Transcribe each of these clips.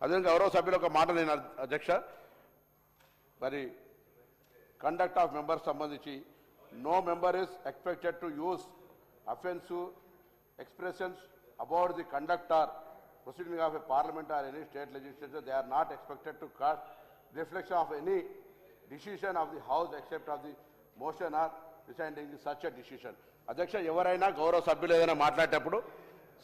అదే గౌరవ సభ్యుల ఒక మాట నేను అధ్యక్ష మరి కండక్ట్ ఆఫ్ మెంబర్స్ సంబంధించి no member is expected to use offensive expressions about the conduct or proceeding of a parliament or any state legislature. They are not expected to cast reflection of any decision of the house except of the motion or deciding such a decision. అధ్యక్ష ఎవరైనా గౌరవ సభ్యులు ఏదైనా మాట్లాడేటప్పుడు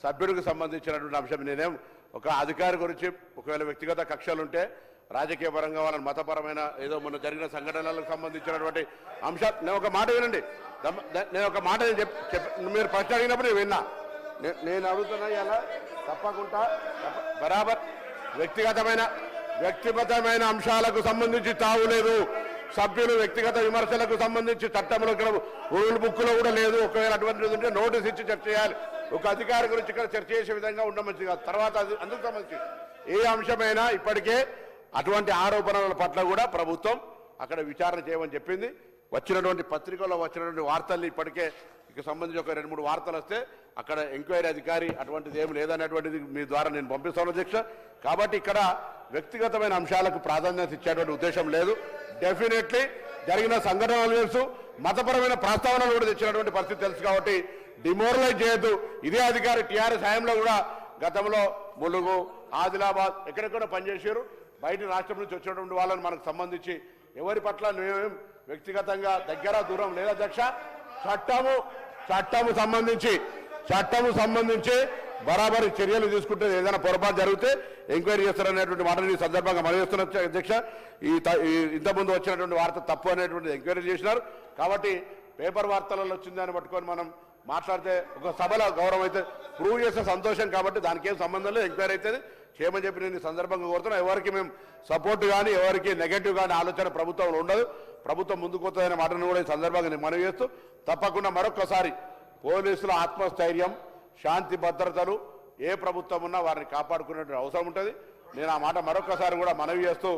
సభ్యుడికి సంబంధించినటువంటి అంశం నేనేం ఒక అధికారి గురించి ఒకవేళ వ్యక్తిగత కక్షలు ఉంటే రాజకీయ పరంగా వాళ్ళని మతపరమైన ఏదో మొన్న జరిగిన సంఘటనలకు సంబంధించినటువంటి అంశాలు నేను ఒక మాట వినండి నేను ఒక మాట మీరు ప్రశ్న అడిగినప్పుడు నేను విన్నా నేను అడుగుతున్నా ఇలా తప్పకుండా బరాబర్ వ్యక్తిగతమైన అంశాలకు సంబంధించి తావులేదు సభ్యులు వ్యక్తిగత విమర్శలకు సంబంధించి చట్టంలో రూల్ బుక్లో కూడా లేదు ఒకవేళ అటువంటిది ఉంటే నోటీస్ ఇచ్చి చర్చ చేయాలి ఒక అధికారి గురించి ఇక్కడ చర్చ చేసే విధంగా ఉండమంది కాదు తర్వాత అందుకు సంబంధించి ఏ అంశమైనా ఇప్పటికే అటువంటి ఆరోపణల పట్ల కూడా ప్రభుత్వం అక్కడ విచారణ చేయమని చెప్పింది వచ్చినటువంటి పత్రికల్లో వచ్చినటువంటి వార్తల్ని ఇప్పటికే ఇక సంబంధించి ఒక 2-3 వార్తలు వస్తే అక్కడ ఎంక్వైరీ అధికారి అటువంటిది ఏమి లేదనేటువంటిది మీ ద్వారా నేను పంపిస్తాను అధ్యక్ష కాబట్టి ఇక్కడ వ్యక్తిగతమైన అంశాలకు ప్రాధాన్యత ఇచ్చేటువంటి ఉద్దేశం లేదు డెఫినెట్లీ జరిగిన సంఘటనలు తెలుసు మతపరమైన ప్రస్తావనలు కూడా తెచ్చినటువంటి పరిస్థితి తెలుసు కాబట్టి డిమోరలైజ్ చేయొద్దు ఇదే అధికారి టీఆర్ఎస్ హయాంలో కూడా గతంలో ములుగు ఆదిలాబాద్ ఎక్కడెక్కడ పనిచేశారు బయట రాష్ట్రం నుంచి వచ్చినటువంటి వాళ్ళని మనకు సంబంధించి ఎవరి పట్ల మేమేం వ్యక్తిగతంగా దగ్గర దూరం లేదా అధ్యక్ష చట్టము సంబంధించి బరాబరి చర్యలు తీసుకుంటే ఏదైనా పొరపాటు జరిగితే ఎంక్వైరీ చేస్తారనేటువంటి మాటని ఈ సందర్భంగా మనం చేస్తున్న అధ్యక్ష ఇంతకుముందు వచ్చినటువంటి వార్త తప్పు అనేటువంటిది ఎంక్వైరీ చేసినారు కాబట్టి పేపర్ వార్తలలో వచ్చిందని పట్టుకొని మనం మాట్లాడితే ఒక సభలో గౌరవం అయితే ప్రూవ్ చేసే సంతోషం కాబట్టి దానికి ఏం సంబంధం లేదు ఎంక్వైరీ అయితే చేయమని చెప్పి నేను ఈ సందర్భంగా కోరుతున్నాను ఎవరికి మేము సపోర్ట్ కానీ ఎవరికి నెగటివ్ కానీ ఆలోచన ప్రభుత్వంలో ఉండదు ప్రభుత్వం ముందుకు వస్తుందనే మాటను కూడా ఈ సందర్భంగా నేను మనవి చేస్తూ తప్పకుండా మరొకసారి పోలీసుల ఆత్మస్థైర్యం శాంతి భద్రతలు ఏ ప్రభుత్వం ఉన్నా వారిని కాపాడుకునే అవసరం ఉంటుంది నేను ఆ మాట మరొకసారి కూడా మనవి చేస్తూ